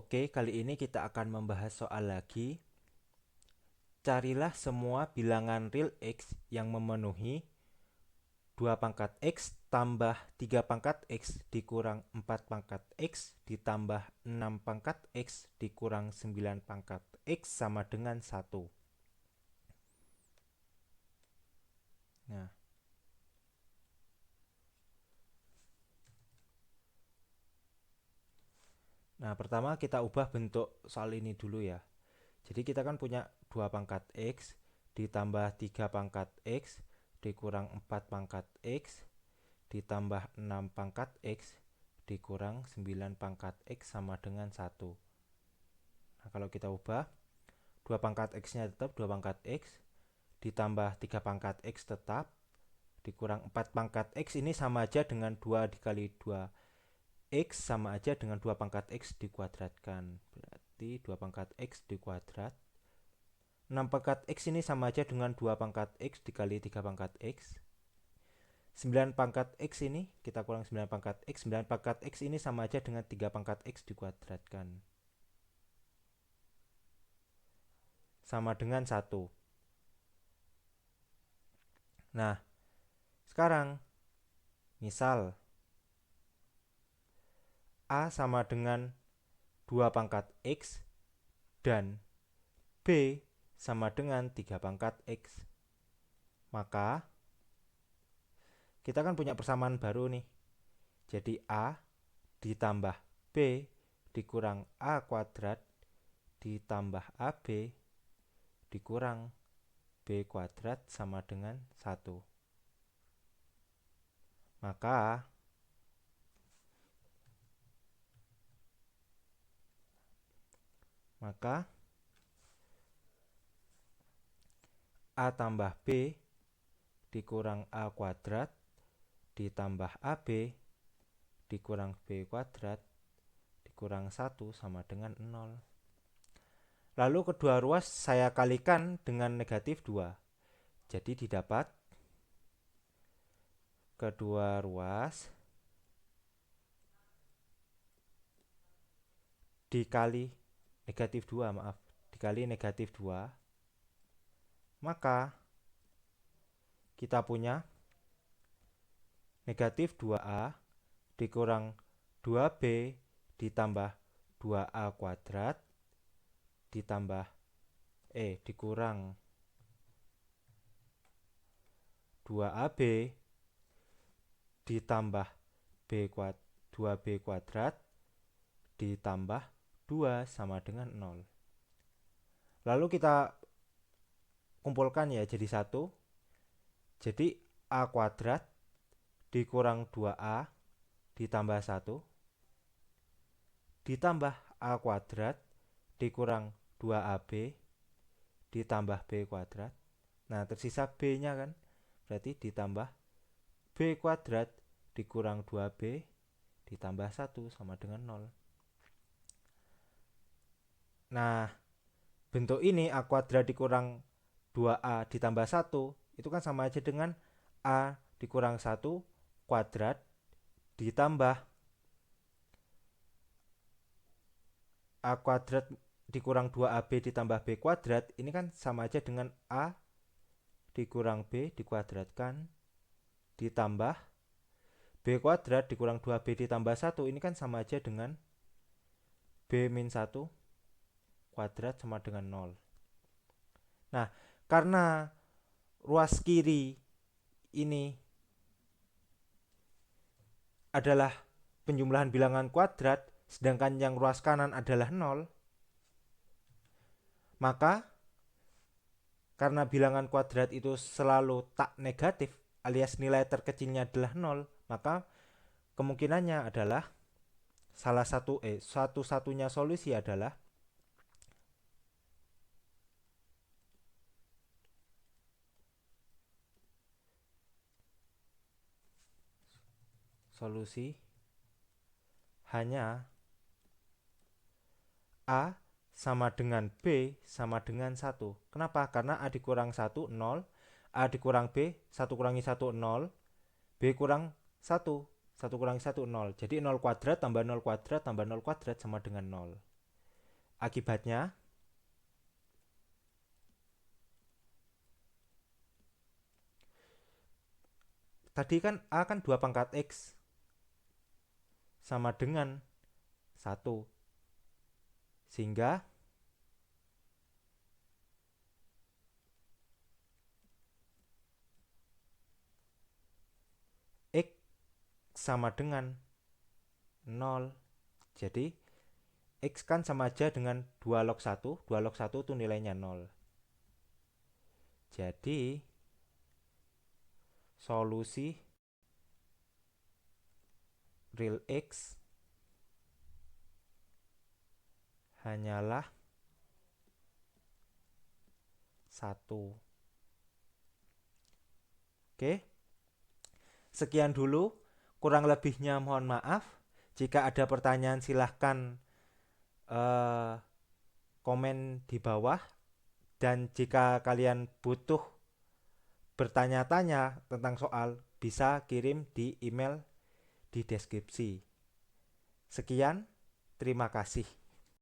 Oke, kali ini kita akan membahas soal lagi. Carilah semua bilangan real X yang memenuhi 2 pangkat X tambah 3 pangkat X dikurang 4 pangkat X ditambah 6 pangkat X dikurang 9 pangkat X sama dengan 1. Nah, pertama kita ubah bentuk soal ini dulu ya. Jadi kita kan punya 2 pangkat X ditambah 3 pangkat X dikurang 4 pangkat X ditambah 6 pangkat X dikurang 9 pangkat X sama dengan 1. Nah, kalau kita ubah 2 pangkat X nya tetap 2 pangkat X ditambah 3 pangkat X tetap dikurang 4 pangkat X ini sama aja dengan 2 dikali 2 X sama aja dengan 2 pangkat X dikuadratkan. Berarti 2 pangkat X dikuadrat. 6 pangkat X ini sama aja dengan 2 pangkat X dikali 3 pangkat X. 9 pangkat X ini kita kurang 9 pangkat X. 9 pangkat X ini sama aja dengan 3 pangkat X dikuadratkan. Sama dengan 1. Nah, sekarang misal A sama dengan 2 pangkat X dan B sama dengan 3 pangkat X. Maka kita kan punya persamaan baru nih. Jadi A ditambah B dikurang A kuadrat ditambah AB dikurang B kuadrat sama dengan 1. Maka A tambah B dikurang A kuadrat ditambah AB dikurang B kuadrat dikurang 1 sama dengan 0. Lalu kedua ruas saya kalikan dengan negatif 2. Jadi didapat kedua ruas dikali negatif 2, dikali negatif 2. Maka kita punya negatif 2A dikurang 2B ditambah 2A kuadrat ditambah dikurang 2AB ditambah 2B kuadrat ditambah 2 sama dengan 0. Lalu kita kumpulkan ya jadi 1. Jadi A kuadrat dikurang 2A ditambah 1 ditambah A kuadrat dikurang 2AB ditambah B kuadrat. Nah, tersisa B nya kan, berarti ditambah B kuadrat dikurang 2B ditambah 1 sama dengan 0. Nah, bentuk ini A kuadrat dikurang 2A ditambah 1 itu kan sama aja dengan A dikurang 1 kuadrat ditambah A kuadrat dikurang 2AB ditambah B kuadrat. Ini kan sama aja dengan A dikurang B dikuadratkan ditambah B kuadrat dikurang 2B ditambah 1. Ini kan sama aja dengan B min 1 kuadrat sama dengan 0. Nah, karena ruas kiri ini adalah penjumlahan bilangan kuadrat, sedangkan yang ruas kanan adalah 0, maka karena bilangan kuadrat itu selalu tak negatif alias nilai terkecilnya adalah 0, maka kemungkinannya adalah satu-satunya solusi adalah solusi hanya A sama dengan B sama dengan 1. Kenapa? Karena A dikurang 1, 0. A dikurang B, 1 kurangi 1, 0. B kurang 1, 1 kurangi 1, 0. Jadi 0 kuadrat tambah 0 kuadrat tambah 0 kuadrat sama dengan 0. Akibatnya, tadi kan A kan 2 pangkat X sama dengan 1. Sehingga X sama dengan 0. Jadi X kan sama aja dengan 2 log 1. 2 log 1 itu nilainya 0. Jadi solusi real X hanyalah 1. Oke. Sekian dulu, kurang lebihnya mohon maaf. Jika ada pertanyaan silahkan komen di bawah. Dan jika kalian butuh bertanya-tanya tentang soal, bisa kirim di email di deskripsi. Sekian, terima kasih.